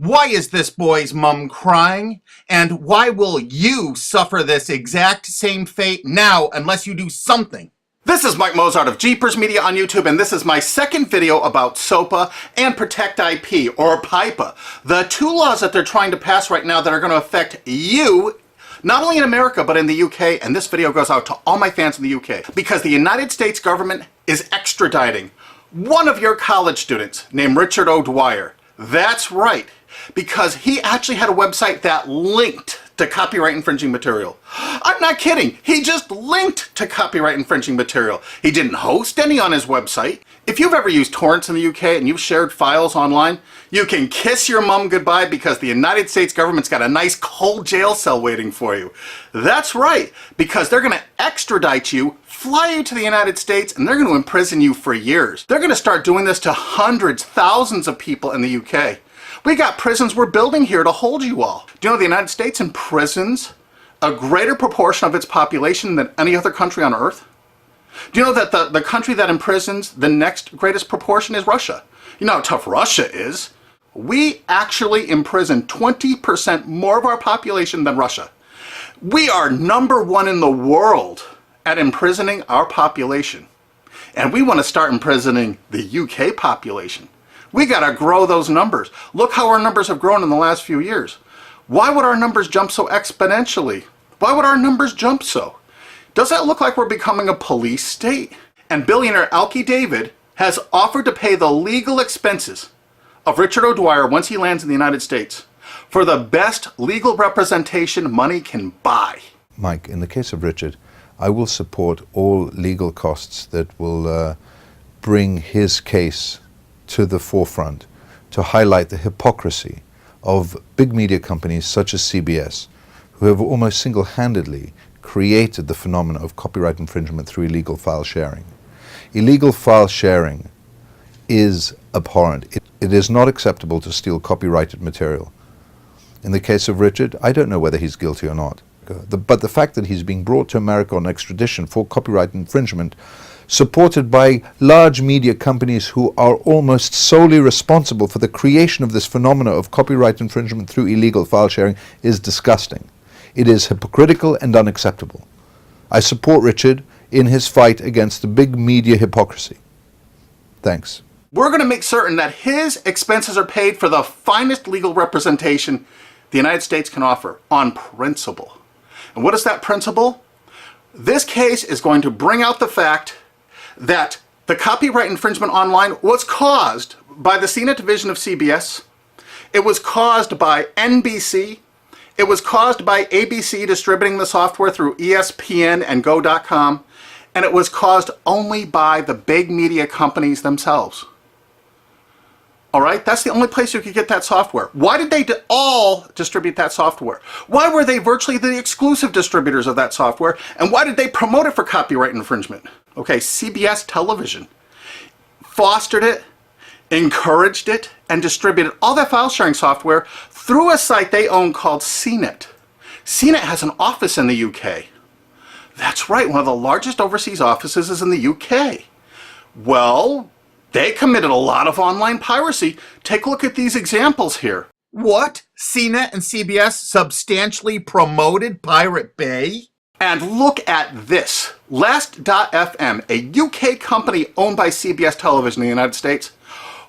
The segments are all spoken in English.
Why is this boy's mom crying? And why will you suffer this exact same fate now unless you do something? This is Mike Mozart of Jeepers Media on YouTube, and this is my second video about SOPA and Protect IP, or PIPA, the two laws that they're trying to pass right now that are going to affect you, not only in America, but in the UK. And this video goes out to all my fans in the UK, because the United States government is extraditing one of your college students named Richard O'Dwyer. That's right, because he actually had a website that linked to copyright infringing material. I'm not kidding. He just linked to copyright infringing material. He didn't host any on his website. If you've ever used torrents in the UK and you've shared files online, you can kiss your mum goodbye, because the United States government's got a nice cold jail cell waiting for you. That's right, because they're going to extradite you, fly you to the United States, and they're going to imprison you for years. They're going to start doing this to hundreds, thousands of people in the UK. We got prisons we're building here to hold you all. Do you know the United States imprisons a greater proportion of its population than any other country on earth? Do you know that the country that imprisons the next greatest proportion is Russia? You know how tough Russia is? We actually imprison 20% more of our population than Russia. We are #1 in the world at imprisoning our population. And we want to start imprisoning the UK population. We got to grow those numbers. Look how our numbers have grown in the last few years. Why would our numbers jump so exponentially? Why would our numbers jump so? Does that look like we're becoming a police state? And billionaire Alki David has offered to pay the legal expenses of Richard O'Dwyer once he lands in the United States for the best legal representation money can buy. Mike, in the case of Richard, I will support all legal costs that will bring his case to the forefront, to highlight the hypocrisy of big media companies such as CBS, who have almost single-handedly created the phenomenon of copyright infringement through illegal file sharing. Illegal file sharing is abhorrent. It is not acceptable to steal copyrighted material. In the case of Richard, I don't know whether he's guilty or not. But the fact that he's being brought to America on extradition for copyright infringement, supported by large media companies who are almost solely responsible for the creation of this phenomena of copyright infringement through illegal file sharing, is disgusting. It is hypocritical and unacceptable. I support Richard in his fight against the big media hypocrisy. Thanks. We're going to make certain that his expenses are paid for the finest legal representation the United States can offer on principle. And what is that principle? This case is going to bring out the fact that the copyright infringement online was caused by the CNET division of CBS. It was caused by NBC. It was caused by ABC distributing the software through ESPN and Go.com. And it was caused only by the big media companies themselves. All right, that's the only place you could get that software. Why did they all distribute that software? Why were they virtually the exclusive distributors of that software? And why did they promote it for copyright infringement? Okay, CBS television fostered it, encouraged it, and distributed all that file sharing software through a site they own called CNET. CNET has an office in the UK. That's right, one of the largest overseas offices is in the UK. Well, they committed a lot of online piracy. Take a look at these examples here. What? CNET and CBS substantially promoted Pirate Bay? And look at this. Last.fm, a UK company owned by CBS Television in the United States.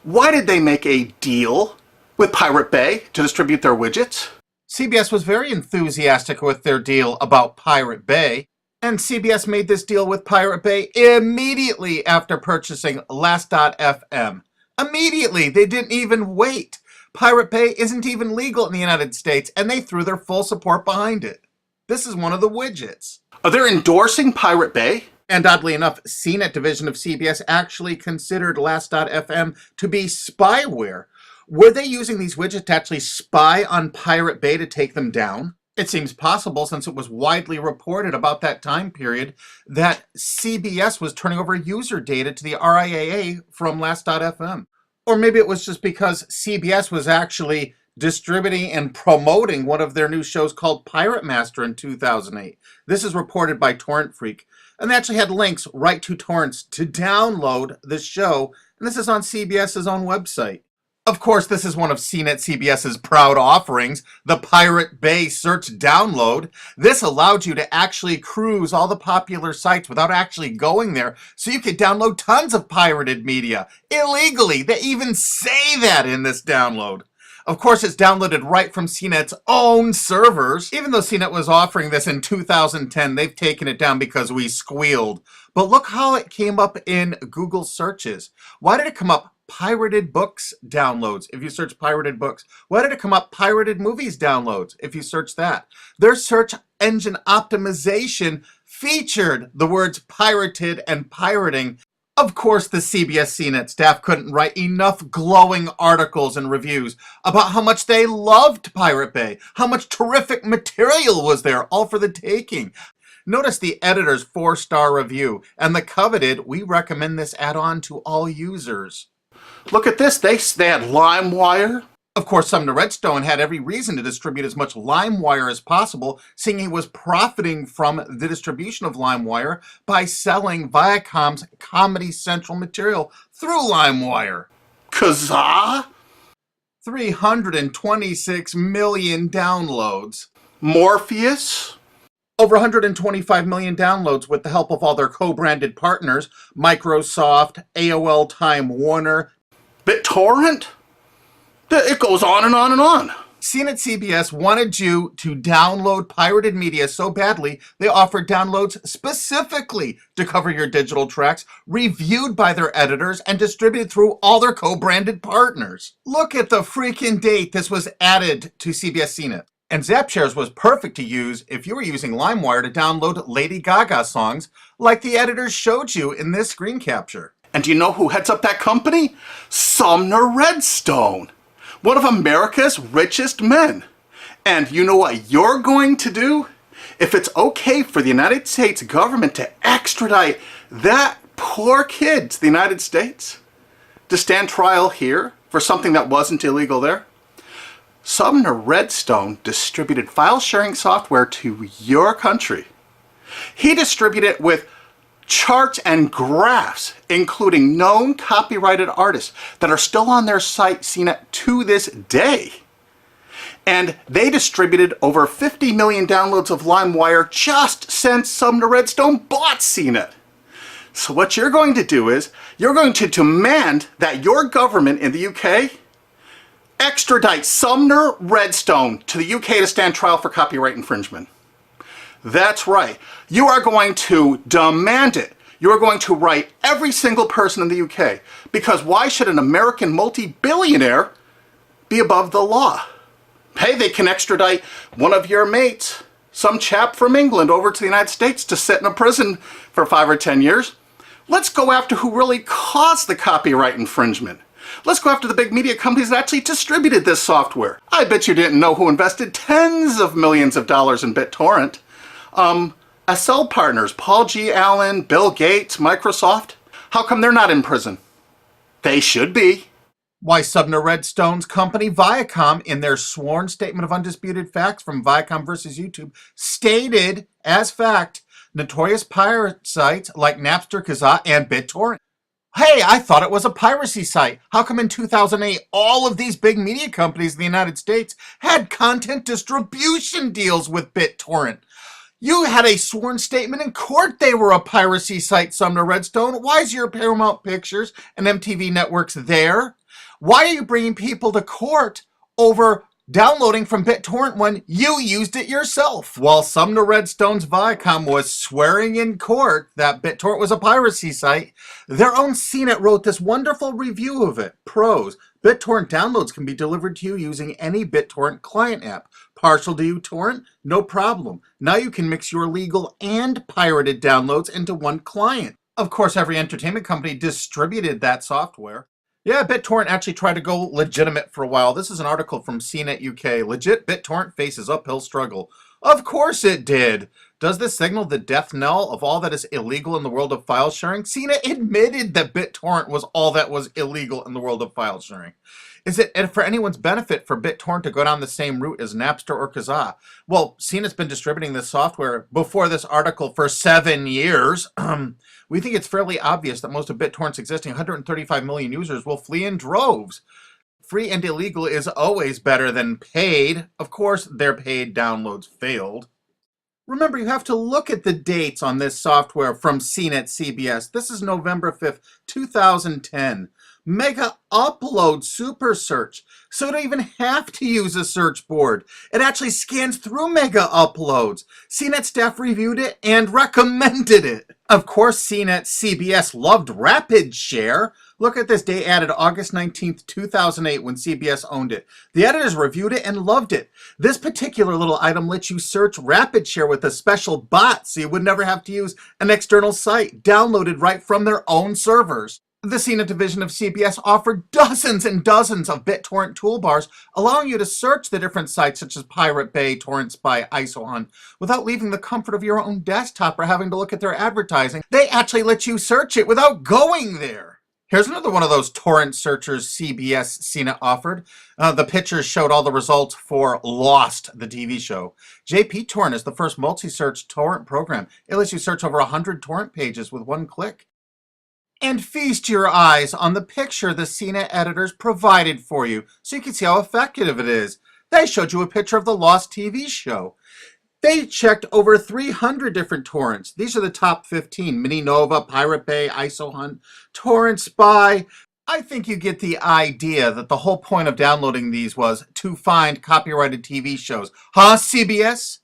Why did they make a deal with Pirate Bay to distribute their widgets? CBS was very enthusiastic with their deal about Pirate Bay. And CBS made this deal with Pirate Bay immediately after purchasing Last.fm. Immediately. They didn't even wait. Pirate Bay isn't even legal in the United States, and they threw their full support behind it. This is one of the widgets. They're endorsing Pirate Bay. And oddly enough, CNET division of CBS actually considered Last.fm to be spyware. Were they using these widgets to actually spy on Pirate Bay to take them down? It seems possible, since it was widely reported about that time period that CBS was turning over user data to the RIAA from Last.fm. Or maybe it was just because CBS was actually distributing and promoting one of their new shows called Pirate Master in 2008. This is reported by Torrent Freak. And they actually had links right to torrents to download the show. And this is on CBS's own website. Of course, this is one of CNET CBS's proud offerings, the Pirate Bay Search Download. This allowed you to actually cruise all the popular sites without actually going there, so you could download tons of pirated media illegally. They even say that in this download. Of course, it's downloaded right from CNET's own servers. Even though CNET was offering this in 2010, they've taken it down because we squealed. But look how it came up in Google searches. Why did it come up pirated books downloads if you search pirated books? Why did it come up pirated movies downloads if you search that? Their search engine optimization featured the words pirated and pirating. Of course, the CBS CNET staff couldn't write enough glowing articles and reviews about how much they loved Pirate Bay, how much terrific material was there, all for the taking. Notice the editor's 4-star review and the coveted, we recommend this add-on to all users. Look at this, they had LimeWire. Of course, Sumner Redstone had every reason to distribute as much LimeWire as possible, seeing he was profiting from the distribution of LimeWire by selling Viacom's Comedy Central material through LimeWire. Kazaa? 326 million downloads. Morpheus? Over 125 million downloads with the help of all their co-branded partners, Microsoft, AOL Time Warner, BitTorrent? It goes on and on and on. CNET CBS wanted you to download pirated media so badly, they offered downloads specifically to cover your digital tracks, reviewed by their editors, and distributed through all their co-branded partners. Look at the freaking date this was added to CBS CNET. And ZapShares was perfect to use if you were using LimeWire to download Lady Gaga songs, like the editors showed you in this screen capture. And do you know who heads up that company? Sumner Redstone, one of America's richest men. And you know what you're going to do? If it's okay for the United States government to extradite that poor kid to the United States to stand trial here for something that wasn't illegal there, Sumner Redstone distributed file sharing software to your country. He distributed it with charts and graphs, including known copyrighted artists that are still on their site CNET to this day. And they distributed over 50 million downloads of LimeWire just since Sumner Redstone bought CNET. So what you're going to do is, you're going to demand that your government in the UK extradite Sumner Redstone to the UK to stand trial for copyright infringement. That's right. You are going to demand it. You are going to write every single person in the UK. Because why should an American multi-billionaire be above the law? Hey, they can extradite one of your mates, some chap from England, over to the United States to sit in a prison for 5 or 10 years. Let's go after who really caused the copyright infringement. Let's go after the big media companies that actually distributed this software. I bet you didn't know who invested tens of millions of dollars in BitTorrent. SL partners, Paul G. Allen, Bill Gates, Microsoft. How come they're not in prison? They should be. Why, Sumner Redstone's company Viacom, in their sworn statement of undisputed facts from Viacom versus YouTube, stated as fact notorious pirate sites like Napster, Kazaa, and BitTorrent. Hey, I thought it was a piracy site. How come in 2008 all of these big media companies in the United States had content distribution deals with BitTorrent? You had a sworn statement in court they were a piracy site, Sumner Redstone. Why is your Paramount Pictures and MTV networks there? Why are you bringing people to court over downloading from BitTorrent when you used it yourself? While Sumner Redstone's Viacom was swearing in court that BitTorrent was a piracy site, their own CNET wrote this wonderful review of it. Pros: BitTorrent downloads can be delivered to you using any BitTorrent client app. Partial to uTorrent? No problem. Now you can mix your legal and pirated downloads into one client. Of course, every entertainment company distributed that software. Yeah, BitTorrent actually tried to go legitimate for a while. This is an article from CNET UK. Legit BitTorrent faces uphill struggle. Of course it did. Does this signal the death knell of all that is illegal in the world of file sharing? CNET admitted that BitTorrent was all that was illegal in the world of file sharing. Is it for anyone's benefit for BitTorrent to go down the same route as Napster or Kazaa? Well, CNET's been distributing this software before this article for 7 years. We think it's fairly obvious that most of BitTorrent's existing 135 million users will flee in droves. Free and illegal is always better than paid. Of course, their paid downloads failed. Remember, you have to look at the dates on this software from CNET CBS. This is November 5th, 2010. Mega Upload Super Search. So you don't even have to use a search board. It actually scans through Mega Uploads. CNET staff reviewed it and recommended it. Of course, CNET CBS loved Rapid Share. Look at this, day added August 19th, 2008 when CBS owned it. The editors reviewed it and loved it. This particular little item lets you search Rapid Share with a special bot so you would never have to use an external site, downloaded right from their own servers. The CNET division of CBS offered dozens and dozens of BitTorrent toolbars, allowing you to search the different sites such as Pirate Bay, Torrent Spy, ISOHunt, without leaving the comfort of your own desktop or having to look at their advertising. They actually let you search it without going there. Here's another one of those torrent searchers CBS CNET offered. The pictures showed all the results for Lost, the TV show. JP Torrent is the first multi-search torrent program. It lets you search over 100 torrent pages with one click. And feast your eyes on the picture the CNET editors provided for you so you can see how effective it is. They showed you a picture of the Lost TV show. They checked over 300 different torrents. These are the top 15. Mininova, Pirate Bay, ISOHunt, Torrent Spy. I think you get the idea that the whole point of downloading these was to find copyrighted TV shows. Huh, CBS?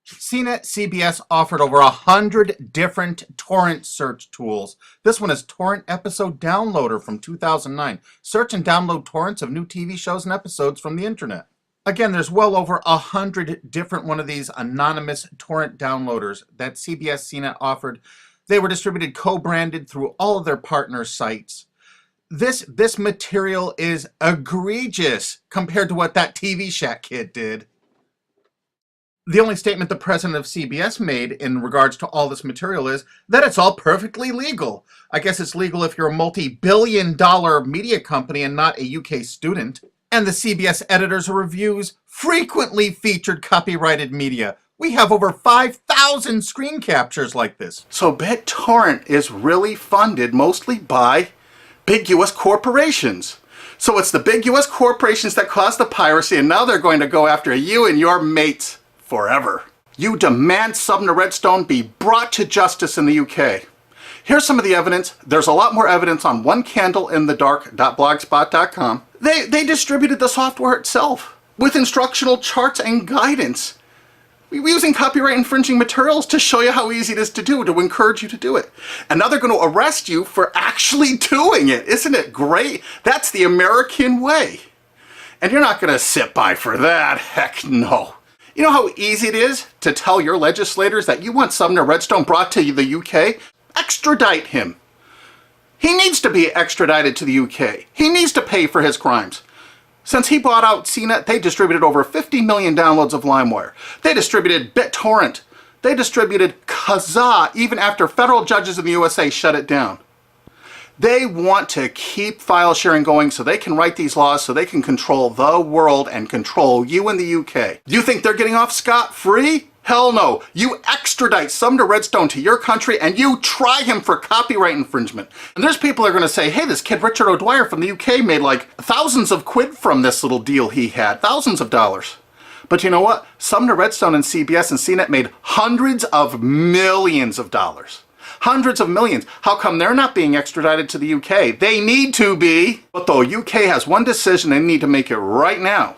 CNET CBS offered over 100 different torrent search tools. This one is Torrent Episode Downloader from 2009. Search and download torrents of new TV shows and episodes from the internet. Again, there's well over 100 different one of these anonymous torrent downloaders that CBS CNET offered. They were distributed co-branded through all of their partner sites. This material is egregious compared to what that TV Shack kid did. The only statement the president of CBS made in regards to all this material is that it's all perfectly legal. I guess it's legal if you're a multi-billion-dollar media company and not a UK student. And the CBS editors' reviews frequently featured copyrighted media. We have over 5,000 screen captures like this. So BitTorrent is really funded mostly by big US corporations. So it's the big US corporations that caused the piracy, and now they're going to go after you and your mates forever. You demand Sumner Redstone be brought to justice in the UK. Here's some of the evidence. There's a lot more evidence on onecandleinthedark.blogspot.com. They distributed the software itself with instructional charts and guidance. We're using copyright infringing materials to show you how easy it is to do, to encourage you to do it. And now they're going to arrest you for actually doing it. Isn't it great? That's the American way. And you're not going to sit by for that. Heck no. You know how easy it is to tell your legislators that you want Sumner Redstone brought to the UK? Extradite him. He needs to be extradited to the UK. He needs to pay for his crimes. Since he bought out CNET, they distributed over 50 million downloads of LimeWire. They distributed BitTorrent. They distributed Kazaa even after federal judges in the USA shut it down. They want to keep file sharing going so they can write these laws so they can control the world and control you in the UK. You think they're getting off scot-free? Hell no. You extradite Sumner Redstone to your country and you try him for copyright infringement. And there's people that are going to say, hey, this kid Richard O'Dwyer from the UK made like thousands of quid from this little deal he had. Thousands of dollars. But you know what? Sumner Redstone and CBS and CNET made hundreds of millions of dollars. Hundreds of millions. How come they're not being extradited to the UK? They need to be. But the UK has one decision they need to make it right now.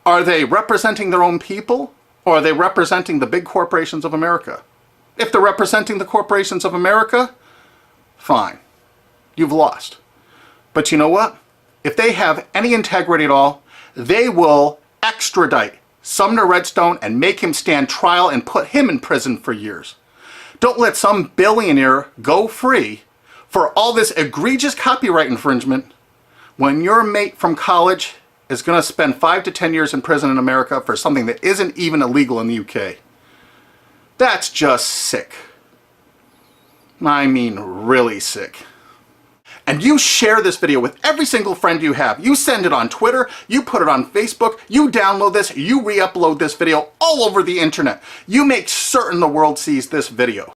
Are they representing their own people? Or are they representing the big corporations of America? If they're representing the corporations of America, fine. You've lost. But you know what? If they have any integrity at all, they will extradite Sumner Redstone and make him stand trial and put him in prison for years. Don't let some billionaire go free for all this egregious copyright infringement when your mate from college is going to spend 5 to 10 years in prison in America for something that isn't even illegal in the UK. That's just sick. I mean, really sick. And you share this video with every single friend you have. You send it on Twitter, you put it on Facebook, you download this, you re-upload this video all over the internet. You make certain the world sees this video.